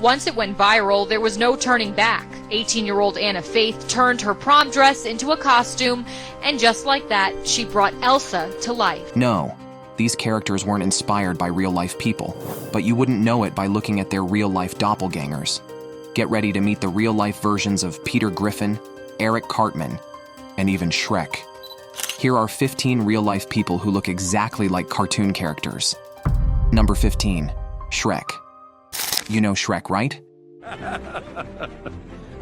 Once it went viral, there was no turning back. 18-year-old Anna Faith turned her prom dress into a costume, and just like that, she brought Elsa to life. No, these characters weren't inspired by real-life people, but you wouldn't know it by looking at their real-life doppelgangers. Get ready to meet the real-life versions of Peter Griffin, Eric Cartman, and even Shrek. Here are 15 real-life people who look exactly like cartoon characters. Number 15, Shrek. You know Shrek, right?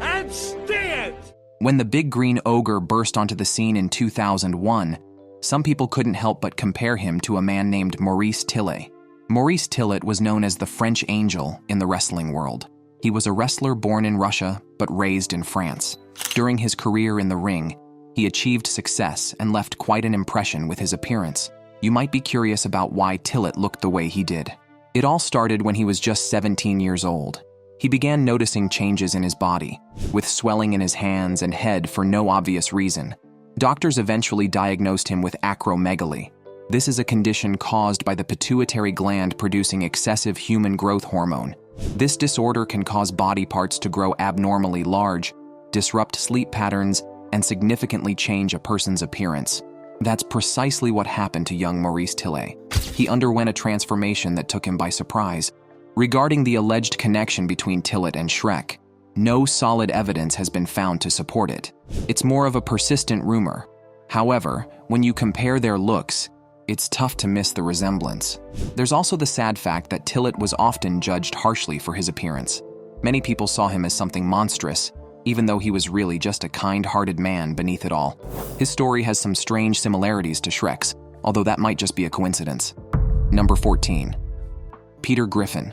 And stand! When the big green ogre burst onto the scene in 2001, some people couldn't help but compare him to a man named Maurice Tillet. Maurice Tillet was known as the French Angel in the wrestling world. He was a wrestler born in Russia, but raised in France. During his career in the ring, he achieved success and left quite an impression with his appearance. You might be curious about why Tillet looked the way he did. It all started when he was just 17 years old. He began noticing changes in his body, with swelling in his hands and head for no obvious reason. Doctors eventually diagnosed him with acromegaly. This is a condition caused by the pituitary gland producing excessive human growth hormone. This disorder can cause body parts to grow abnormally large, disrupt sleep patterns, and significantly change a person's appearance. That's precisely what happened to young Maurice Tillet. He underwent a transformation that took him by surprise. Regarding the alleged connection between Tillet and Shrek, no solid evidence has been found to support it. It's more of a persistent rumor. However, when you compare their looks, it's tough to miss the resemblance. There's also the sad fact that Tillet was often judged harshly for his appearance. Many people saw him as something monstrous, even though he was really just a kind-hearted man beneath it all. His story has some strange similarities to Shrek's, although that might just be a coincidence. Number 14. Peter Griffin.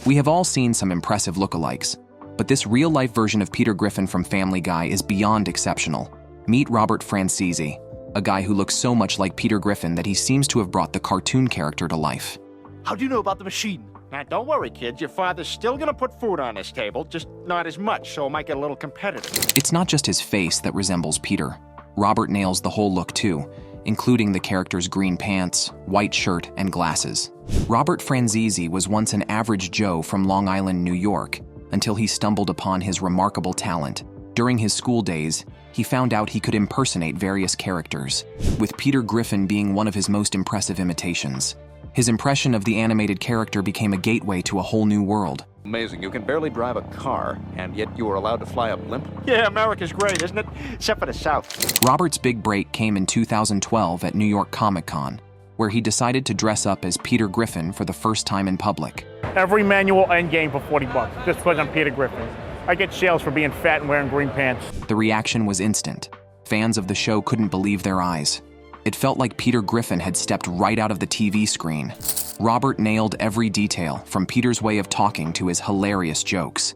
We have all seen some impressive lookalikes, but this real-life version of Peter Griffin from Family Guy is beyond exceptional. Meet Robert Franzese, a guy who looks so much like Peter Griffin that he seems to have brought the cartoon character to life. How do you know about the machine? Now, don't worry, kids. Your father's still gonna put food on his table, just not as much, so it might get a little competitive. It's not just his face that resembles Peter. Robert nails the whole look too, including the character's green pants, white shirt, and glasses. Robert Franzese was once an average Joe from Long Island, New York, until he stumbled upon his remarkable talent. During his school days, he found out he could impersonate various characters, with Peter Griffin being one of his most impressive imitations. His impression of the animated character became a gateway to a whole new world. Amazing. You can barely drive a car, and yet you are allowed to fly a blimp? Yeah, America's great, isn't it? Except for the South. Robert's big break came in 2012 at New York Comic-Con, where he decided to dress up as Peter Griffin for the first time in public. Every manual endgame for $40, just because I'm Peter Griffin. I get shells for being fat and wearing green pants. The reaction was instant. Fans of the show couldn't believe their eyes. It felt like Peter Griffin had stepped right out of the TV screen. Robert nailed every detail, from Peter's way of talking to his hilarious jokes.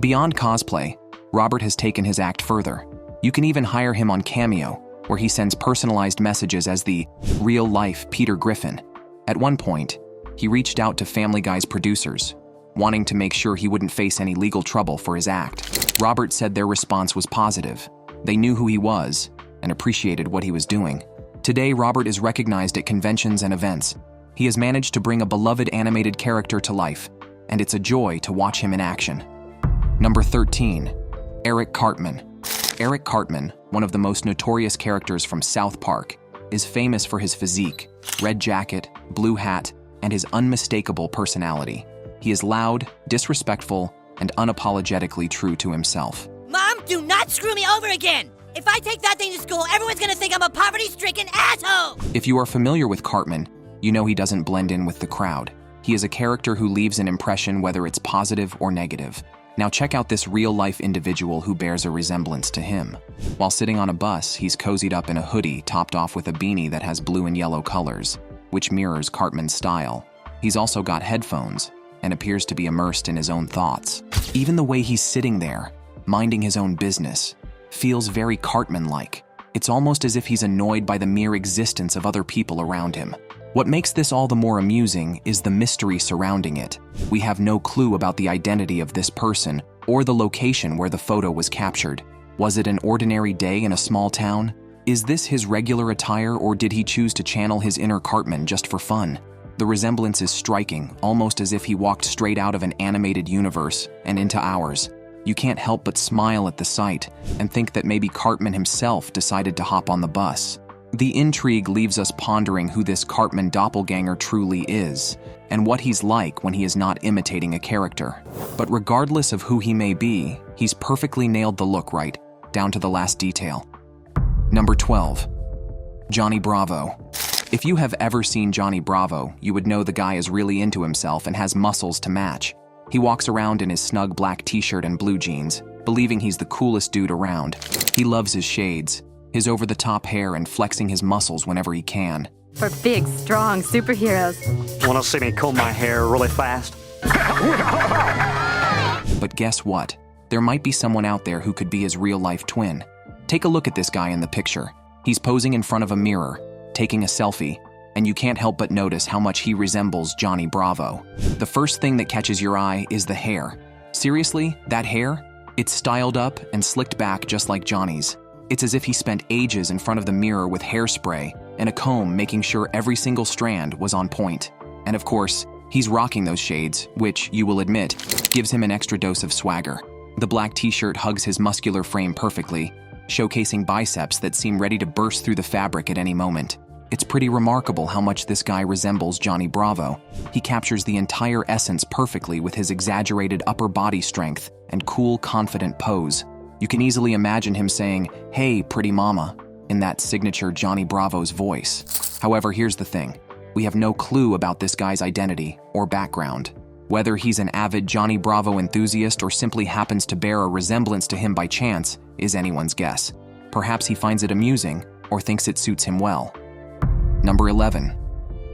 Beyond cosplay, Robert has taken his act further. You can even hire him on Cameo, where he sends personalized messages as the real-life Peter Griffin. At one point, he reached out to Family Guy's producers, wanting to make sure he wouldn't face any legal trouble for his act. Robert said their response was positive. They knew who he was and appreciated what he was doing. Today, Robert is recognized at conventions and events. He has managed to bring a beloved animated character to life, and it's a joy to watch him in action. Number 13, Eric Cartman. Eric Cartman, one of the most notorious characters from South Park, is famous for his physique, red jacket, blue hat, and his unmistakable personality. He is loud, disrespectful, and unapologetically true to himself. Mom, do not screw me over again! If I take that thing to school, everyone's gonna think I'm a poverty-stricken asshole! If you are familiar with Cartman, you know he doesn't blend in with the crowd. He is a character who leaves an impression whether it's positive or negative. Now check out this real-life individual who bears a resemblance to him. While sitting on a bus, he's cozied up in a hoodie topped off with a beanie that has blue and yellow colors, which mirrors Cartman's style. He's also got headphones and appears to be immersed in his own thoughts. Even the way he's sitting there, minding his own business, feels very Cartman-like. It's almost as if he's annoyed by the mere existence of other people around him. What makes this all the more amusing is the mystery surrounding it. We have no clue about the identity of this person or the location where the photo was captured. Was it an ordinary day in a small town? Is this his regular attire, or did he choose to channel his inner Cartman just for fun? The resemblance is striking, almost as if he walked straight out of an animated universe and into ours. You can't help but smile at the sight and think that maybe Cartman himself decided to hop on the bus. The intrigue leaves us pondering who this Cartman doppelganger truly is, and what he's like when he is not imitating a character. But regardless of who he may be, he's perfectly nailed the look right, down to the last detail. Number 12. Johnny Bravo. If you have ever seen Johnny Bravo, you would know the guy is really into himself and has muscles to match. He walks around in his snug black t-shirt and blue jeans, believing he's the coolest dude around. He loves his shades, his over-the-top hair, and flexing his muscles whenever he can. For big, strong superheroes. Wanna see me comb my hair really fast? But guess what? There might be someone out there who could be his real-life twin. Take a look at this guy in the picture. He's posing in front of a mirror, taking a selfie, and you can't help but notice how much he resembles Johnny Bravo. The first thing that catches your eye is the hair. Seriously, that hair? It's styled up and slicked back just like Johnny's. It's as if he spent ages in front of the mirror with hairspray and a comb making sure every single strand was on point. And of course, he's rocking those shades, which, you will admit, gives him an extra dose of swagger. The black t-shirt hugs his muscular frame perfectly, showcasing biceps that seem ready to burst through the fabric at any moment. It's pretty remarkable how much this guy resembles Johnny Bravo. He captures the entire essence perfectly with his exaggerated upper body strength and cool, confident pose. You can easily imagine him saying, "Hey, pretty mama," in that signature Johnny Bravo's voice. However, here's the thing. We have no clue about this guy's identity or background. Whether he's an avid Johnny Bravo enthusiast or simply happens to bear a resemblance to him by chance is anyone's guess. Perhaps he finds it amusing or thinks it suits him well. Number 11.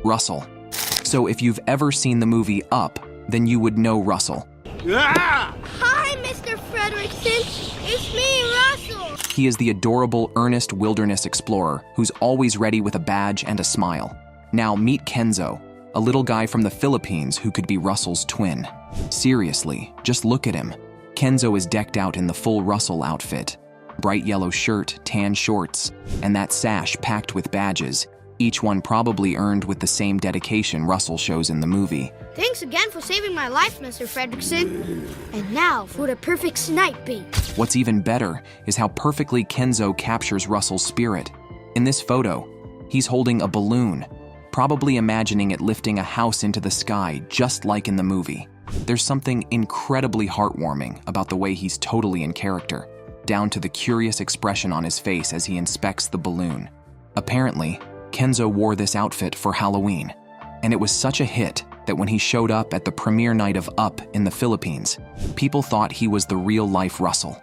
Russell. So if you've ever seen the movie Up, then you would know Russell. Hi, Mr. Fredrickson. It's me, Russell. He is the adorable, earnest wilderness explorer who's always ready with a badge and a smile. Now meet Kenzo, a little guy from the Philippines who could be Russell's twin. Seriously, just look at him. Kenzo is decked out in the full Russell outfit. Bright yellow shirt, tan shorts, and that sash packed with badges, each one probably earned with the same dedication Russell shows in the movie. Thanks again for saving my life, Mr. Fredrickson. And now for the perfect snipe beat. What's even better is how perfectly Kenzo captures Russell's spirit. In this photo, he's holding a balloon, probably imagining it lifting a house into the sky just like in the movie. There's something incredibly heartwarming about the way he's totally in character, down to the curious expression on his face as he inspects the balloon. Apparently, Kenzo wore this outfit for Halloween, and it was such a hit that when he showed up at the premiere night of Up in the Philippines, people thought he was the real-life Russell.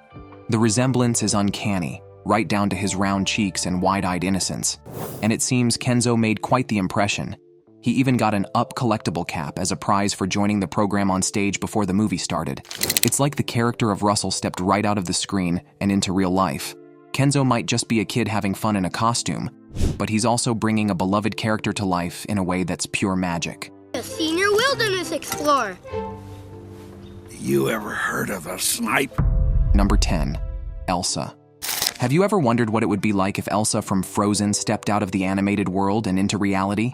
The resemblance is uncanny, right down to his round cheeks and wide-eyed innocence, and it seems Kenzo made quite the impression. He even got an Up collectible cap as a prize for joining the program on stage before the movie started. It's like the character of Russell stepped right out of the screen and into real life. Kenzo might just be a kid having fun in a costume, but he's also bringing a beloved character to life in a way that's pure magic. A senior wilderness explorer. You ever heard of a snipe? Number 10. Elsa. Have you ever wondered what it would be like if Elsa from Frozen stepped out of the animated world and into reality?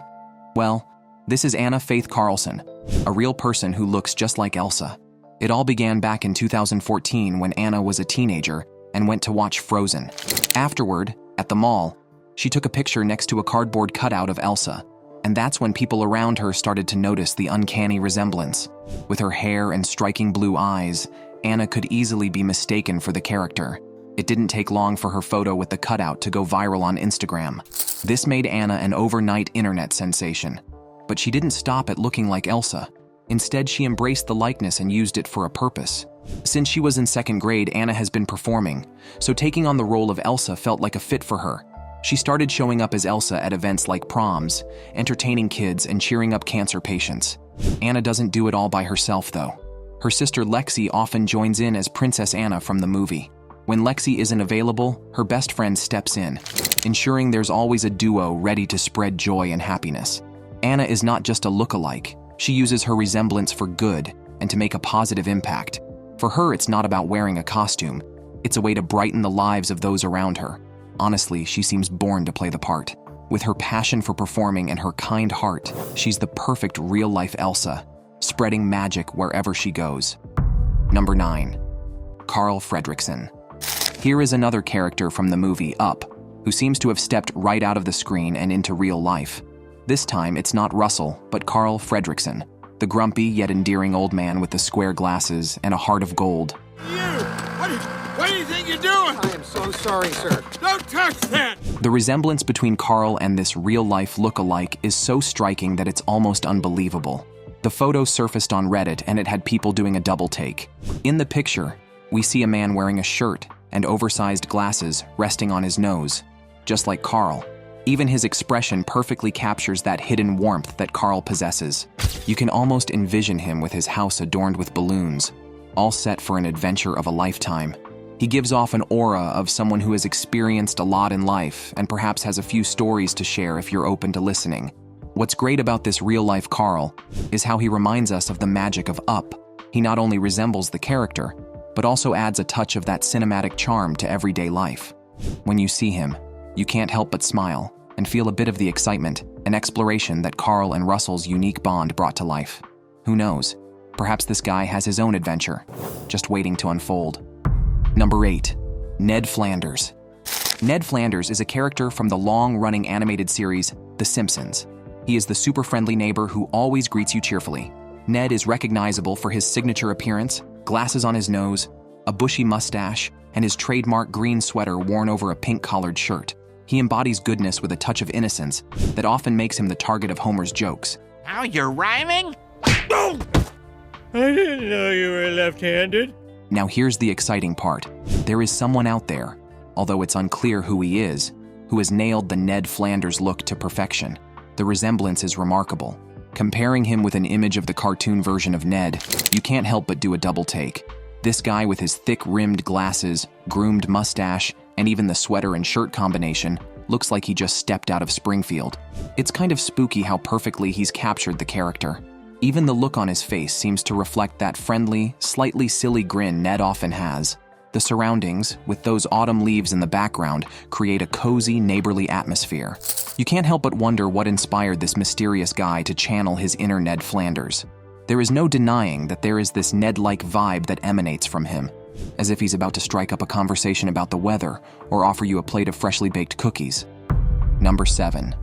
Well, this is Anna Faith Carlson, a real person who looks just like Elsa. It all began back in 2014 when Anna was a teenager and went to watch Frozen. Afterward, at the mall, she took a picture next to a cardboard cutout of Elsa, and that's when people around her started to notice the uncanny resemblance. With her hair and striking blue eyes, Anna could easily be mistaken for the character. It didn't take long for her photo with the cutout to go viral on Instagram. This made Anna an overnight internet sensation. But she didn't stop at looking like Elsa. Instead, she embraced the likeness and used it for a purpose. Since she was in second grade, Anna has been performing, so taking on the role of Elsa felt like a fit for her. She started showing up as Elsa at events like proms, entertaining kids and cheering up cancer patients. Anna doesn't do it all by herself, though. Her sister Lexi often joins in as Princess Anna from the movie. When Lexi isn't available, her best friend steps in, ensuring there's always a duo ready to spread joy and happiness. Anna is not just a look-alike. She uses her resemblance for good and to make a positive impact. For her, it's not about wearing a costume. It's a way to brighten the lives of those around her. Honestly, she seems born to play the part. With her passion for performing and her kind heart, she's the perfect real-life Elsa, spreading magic wherever she goes. Number 9. Carl Fredricksen. Here is another character from the movie Up, who seems to have stepped right out of the screen and into real life. This time, it's not Russell, but Carl Fredricksen, the grumpy yet endearing old man with the square glasses and a heart of gold. What do you think you're doing? I am so sorry, sir. Don't touch that! The resemblance between Carl and this real-life look-alike is so striking that it's almost unbelievable. The photo surfaced on Reddit and it had people doing a double take. In the picture, we see a man wearing a shirt and oversized glasses resting on his nose, just like Carl. Even his expression perfectly captures that hidden warmth that Carl possesses. You can almost envision him with his house adorned with balloons, all set for an adventure of a lifetime. He gives off an aura of someone who has experienced a lot in life and perhaps has a few stories to share if you're open to listening. What's great about this real-life Carl is how he reminds us of the magic of Up. He not only resembles the character, but also adds a touch of that cinematic charm to everyday life. When you see him, you can't help but smile and feel a bit of the excitement and exploration that Carl and Russell's unique bond brought to life. Who knows? Perhaps this guy has his own adventure, just waiting to unfold. Number 8. Ned Flanders. Ned Flanders is a character from the long-running animated series The Simpsons. He is the super friendly neighbor who always greets you cheerfully. Ned is recognizable for his signature appearance, glasses on his nose, a bushy mustache, and his trademark green sweater worn over a pink-collared shirt. He embodies goodness with a touch of innocence that often makes him the target of Homer's jokes. Now you're rhyming? I didn't know you were left-handed. Now here's the exciting part. There is someone out there, although it's unclear who he is, who has nailed the Ned Flanders look to perfection. The resemblance is remarkable. Comparing him with an image of the cartoon version of Ned, you can't help but do a double take. This guy with his thick-rimmed glasses, groomed mustache, and even the sweater and shirt combination looks like he just stepped out of Springfield. It's kind of spooky how perfectly he's captured the character. Even the look on his face seems to reflect that friendly, slightly silly grin Ned often has. The surroundings, with those autumn leaves in the background, create a cozy, neighborly atmosphere. You can't help but wonder what inspired this mysterious guy to channel his inner Ned Flanders. There is no denying that there is this Ned-like vibe that emanates from him, as if he's about to strike up a conversation about the weather or offer you a plate of freshly baked cookies. Number 7.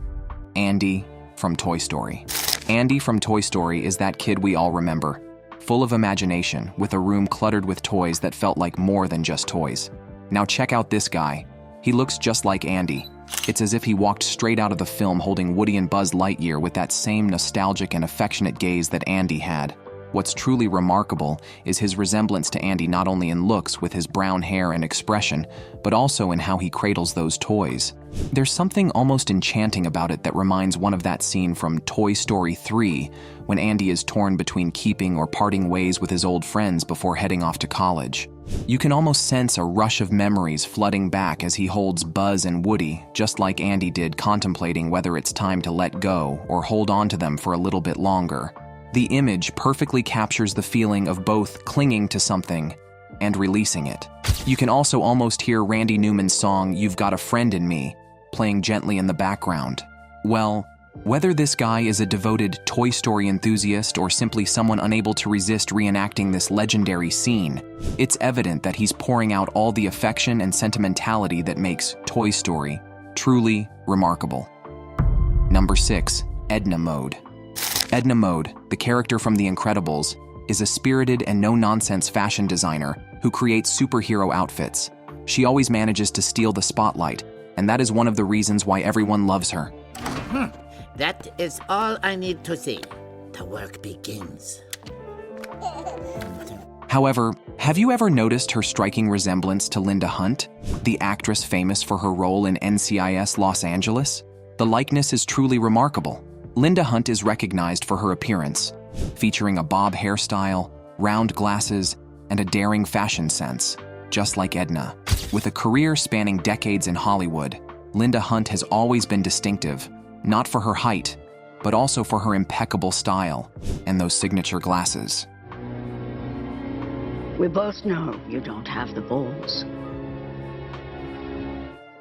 Andy from Toy Story. Andy from Toy Story is that kid we all remember, full of imagination, with a room cluttered with toys that felt like more than just toys. Now check out this guy. He looks just like Andy. It's as if he walked straight out of the film holding Woody and Buzz Lightyear with that same nostalgic and affectionate gaze that Andy had. What's truly remarkable is his resemblance to Andy not only in looks with his brown hair and expression, but also in how he cradles those toys. There's something almost enchanting about it that reminds one of that scene from Toy Story 3, when Andy is torn between keeping or parting ways with his old friends before heading off to college. You can almost sense a rush of memories flooding back as he holds Buzz and Woody, just like Andy did, contemplating whether it's time to let go or hold on to them for a little bit longer. The image perfectly captures the feeling of both clinging to something and releasing it. You can also almost hear Randy Newman's song, "You've Got a Friend in Me," playing gently in the background. Well, whether this guy is a devoted Toy Story enthusiast or simply someone unable to resist reenacting this legendary scene, it's evident that he's pouring out all the affection and sentimentality that makes Toy Story truly remarkable. Number 6. Edna Mode. Edna Mode, the character from The Incredibles, is a spirited and no-nonsense fashion designer who creates superhero outfits. She always manages to steal the spotlight, and that is one of the reasons why everyone loves her. That is all I need to say. The work begins. However, have you ever noticed her striking resemblance to Linda Hunt, the actress famous for her role in NCIS Los Angeles? The likeness is truly remarkable. Linda Hunt is recognized for her appearance, featuring a bob hairstyle, round glasses, and a daring fashion sense, just like Edna. With a career spanning decades in Hollywood, Linda Hunt has always been distinctive, not for her height, but also for her impeccable style and those signature glasses. We both know you don't have the balls.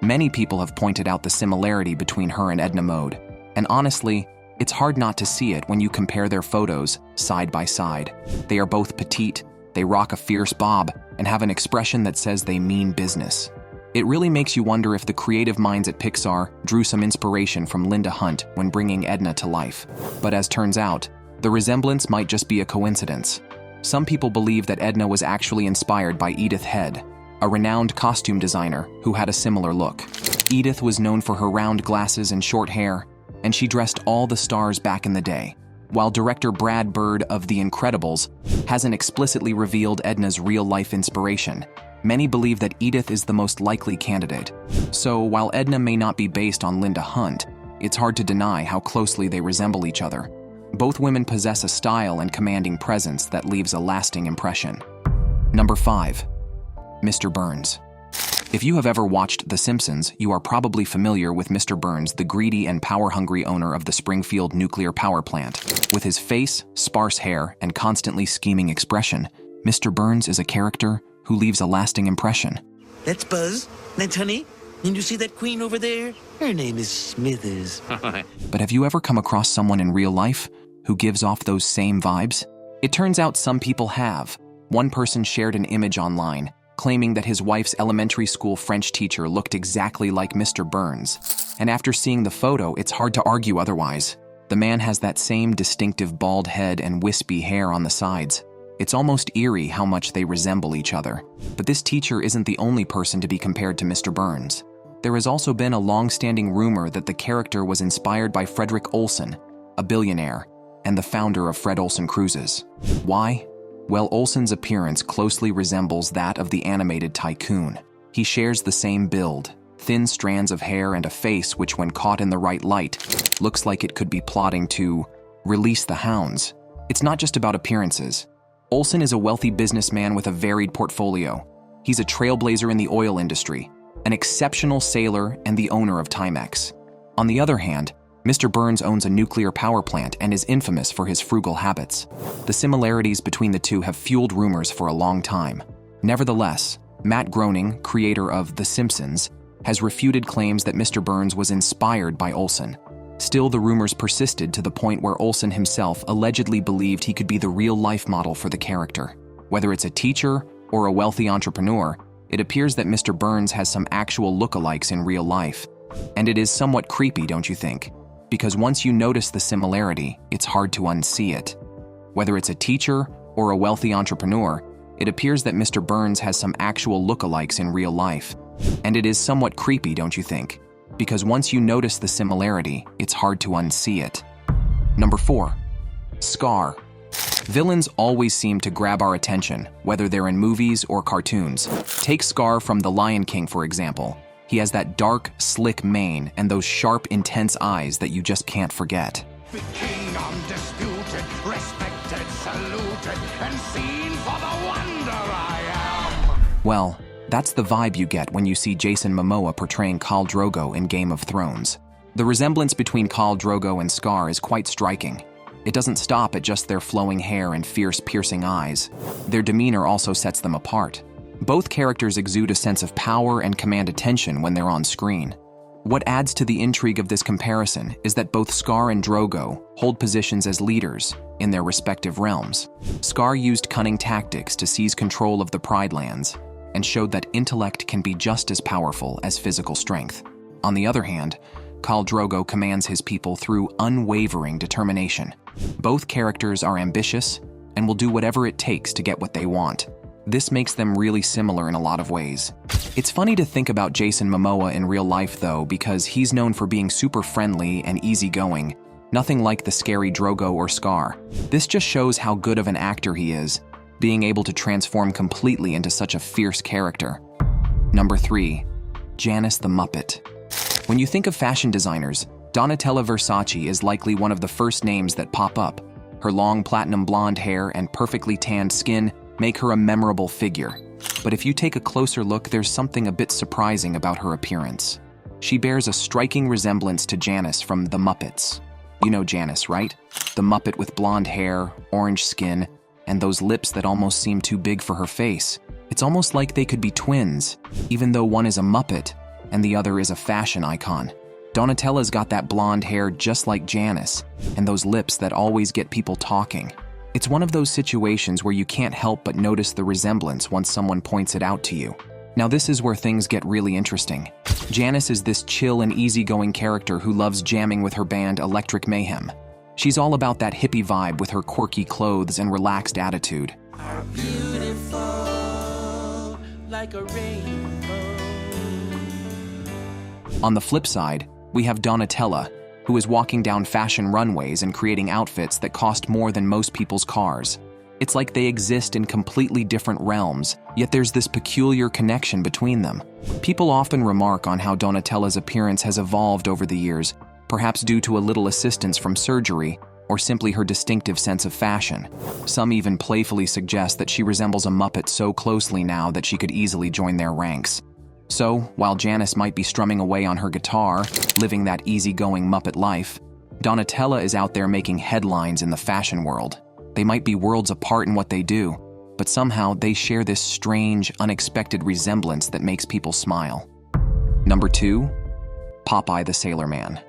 Many people have pointed out the similarity between her and Edna Mode, and honestly, it's hard not to see it when you compare their photos side by side. They are both petite, they rock a fierce bob, and have an expression that says they mean business. It really makes you wonder if the creative minds at Pixar drew some inspiration from Linda Hunt when bringing Edna to life. But as turns out, the resemblance might just be a coincidence. Some people believe that Edna was actually inspired by Edith Head, a renowned costume designer who had a similar look. Edith was known for her round glasses and short hair, and she dressed all the stars back in the day. While director Brad Bird of The Incredibles hasn't explicitly revealed Edna's real-life inspiration, many believe that Edith is the most likely candidate. So while Edna may not be based on Linda Hunt, it's hard to deny how closely they resemble each other. Both women possess a style and commanding presence that leaves a lasting impression. Number 5. Mr. Burns. If you have ever watched The Simpsons, you are probably familiar with Mr. Burns, the greedy and power-hungry owner of the Springfield nuclear power plant. With his face, sparse hair, and constantly scheming expression, Mr. Burns is a character who leaves a lasting impression. That's Buzz. That's Honey. And you see that queen over there? Her name is Smithers. But have you ever come across someone in real life who gives off those same vibes? It turns out some people have. One person shared an image online, claiming that his wife's elementary school French teacher looked exactly like Mr. Burns. And after seeing the photo, it's hard to argue otherwise. The man has that same distinctive bald head and wispy hair on the sides. It's almost eerie how much they resemble each other. But this teacher isn't the only person to be compared to Mr. Burns. There has also been a long-standing rumor that the character was inspired by Frederick Olsen, a billionaire, and the founder of Fred Olsen Cruises. Why? Well, Olsen's appearance closely resembles that of the animated tycoon. He shares the same build, thin strands of hair and a face which, when caught in the right light, looks like it could be plotting to release the hounds. It's not just about appearances. Olsen is a wealthy businessman with a varied portfolio. He's a trailblazer in the oil industry, an exceptional sailor, and the owner of Timex. On the other hand, Mr. Burns owns a nuclear power plant and is infamous for his frugal habits. The similarities between the two have fueled rumors for a long time. Nevertheless, Matt Groening, creator of The Simpsons, has refuted claims that Mr. Burns was inspired by Olsen. Still, the rumors persisted to the point where Olsen himself allegedly believed he could be the real-life model for the character. Whether it's a teacher or a wealthy entrepreneur, it appears that Mr. Burns has some actual lookalikes in real life. And it is somewhat creepy, don't you think? Because once you notice the similarity, it's hard to unsee it. Whether it's a teacher or a wealthy entrepreneur, it appears that Mr. Burns has some actual lookalikes in real life. And it is somewhat creepy, don't you think? Because once you notice the similarity, it's hard to unsee it. Number 4. Scar. Villains always seem to grab our attention, whether they're in movies or cartoons. Take Scar from The Lion King, for example. He has that dark, slick mane and those sharp, intense eyes that you just can't forget. The king undisputed, respected, saluted, and seen for the wonder I am. Well, that's the vibe you get when you see Jason Momoa portraying Khal Drogo in Game of Thrones. The resemblance between Khal Drogo and Scar is quite striking. It doesn't stop at just their flowing hair and fierce, piercing eyes. Their demeanor also sets them apart. Both characters exude a sense of power and command attention when they're on screen. What adds to the intrigue of this comparison is that both Scar and Drogo hold positions as leaders in their respective realms. Scar used cunning tactics to seize control of the Pride Lands and showed that intellect can be just as powerful as physical strength. On the other hand, Khal Drogo commands his people through unwavering determination. Both characters are ambitious and will do whatever it takes to get what they want. This makes them really similar in a lot of ways. It's funny to think about Jason Momoa in real life, though, because he's known for being super friendly and easygoing, nothing like the scary Drogo or Scar. This just shows how good of an actor he is, being able to transform completely into such a fierce character. Number 3. Janice the Muppet. When you think of fashion designers, Donatella Versace is likely one of the first names that pop up. Her long platinum blonde hair and perfectly tanned skin make her a memorable figure. But if you take a closer look, there's something a bit surprising about her appearance. She bears a striking resemblance to Janice from The Muppets. You know Janice, right? The Muppet with blonde hair, orange skin, and those lips that almost seem too big for her face. It's almost like they could be twins, even though one is a Muppet and the other is a fashion icon. Donatella's got that blonde hair just like Janice, and those lips that always get people talking. It's one of those situations where you can't help but notice the resemblance once someone points it out to you. Now this is where things get really interesting. Janice is this chill and easygoing character who loves jamming with her band Electric Mayhem. She's all about that hippie vibe with her quirky clothes and relaxed attitude. Beautiful, like a rainbow. On the flip side, we have Donatella, who is walking down fashion runways and creating outfits that cost more than most people's cars. It's like they exist in completely different realms, yet there's this peculiar connection between them. People often remark on how Donatella's appearance has evolved over the years, perhaps due to a little assistance from surgery or simply her distinctive sense of fashion. Some even playfully suggest that she resembles a Muppet so closely now that she could easily join their ranks. So, while Janice might be strumming away on her guitar, living that easygoing Muppet life, Donatella is out there making headlines in the fashion world. They might be worlds apart in what they do, but somehow they share this strange, unexpected resemblance that makes people smile. Number 2, Popeye the Sailor Man.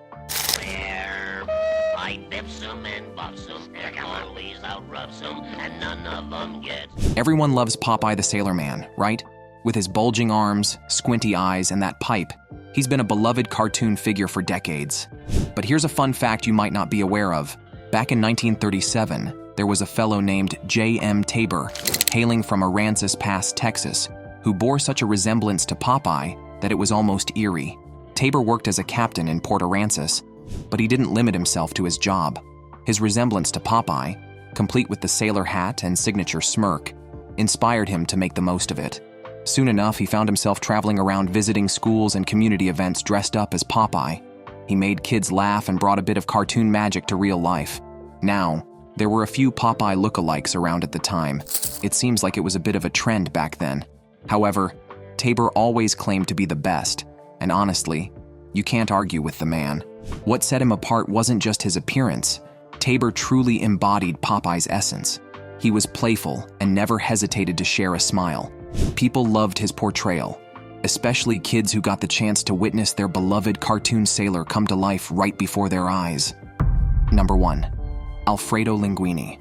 I dips 'em and buffs 'em, always outroughs 'em, and none of 'em gets. Everyone loves Popeye the Sailor Man, right? With his bulging arms, squinty eyes, and that pipe, he's been a beloved cartoon figure for decades. But here's a fun fact you might not be aware of. Back in 1937, there was a fellow named J.M. Tabor, hailing from Aransas Pass, Texas, who bore such a resemblance to Popeye that it was almost eerie. Tabor worked as a captain in Port Aransas, but he didn't limit himself to his job. His resemblance to Popeye, complete with the sailor hat and signature smirk, inspired him to make the most of it. Soon enough, he found himself traveling around visiting schools and community events dressed up as Popeye. He made kids laugh and brought a bit of cartoon magic to real life. Now, there were a few Popeye lookalikes around at the time. It seems like it was a bit of a trend back then. However, Tabor always claimed to be the best, and honestly, you can't argue with the man. What set him apart wasn't just his appearance. Tabor truly embodied Popeye's essence. He was playful and never hesitated to share a smile. People loved his portrayal, especially kids who got the chance to witness their beloved cartoon sailor come to life right before their eyes. Number 1, Alfredo Linguini.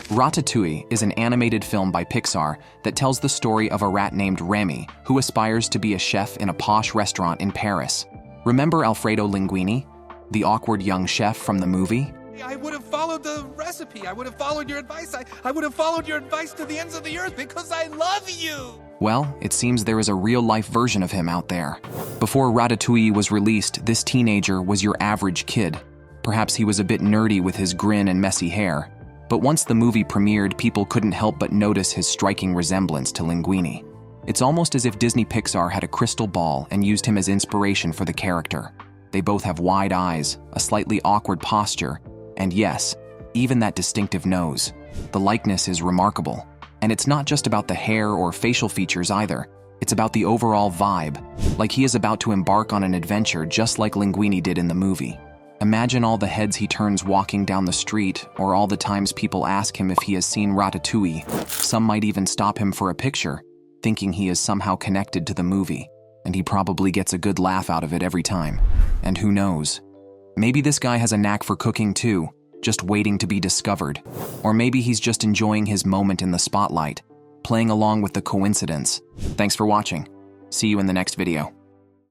Ratatouille is an animated film by Pixar that tells the story of a rat named Remy who aspires to be a chef in a posh restaurant in Paris. Remember Alfredo Linguini, the awkward young chef from the movie? I would have followed the recipe. I would have followed your advice. I would have followed your advice to the ends of the earth because I love you. Well, it seems there is a real-life version of him out there. Before Ratatouille was released, this teenager was your average kid. Perhaps he was a bit nerdy with his grin and messy hair. But once the movie premiered, people couldn't help but notice his striking resemblance to Linguini. It's almost as if Disney Pixar had a crystal ball and used him as inspiration for the character. They both have wide eyes, a slightly awkward posture, and yes, even that distinctive nose. The likeness is remarkable. And it's not just about the hair or facial features either. It's about the overall vibe, like he is about to embark on an adventure just like Linguini did in the movie. Imagine all the heads he turns walking down the street, or all the times people ask him if he has seen Ratatouille. Some might even stop him for a picture, thinking he is somehow connected to the movie, and he probably gets a good laugh out of it every time. And who knows? Maybe this guy has a knack for cooking too, just waiting to be discovered. Or maybe he's just enjoying his moment in the spotlight, playing along with the coincidence. Thanks for watching. See you in the next video.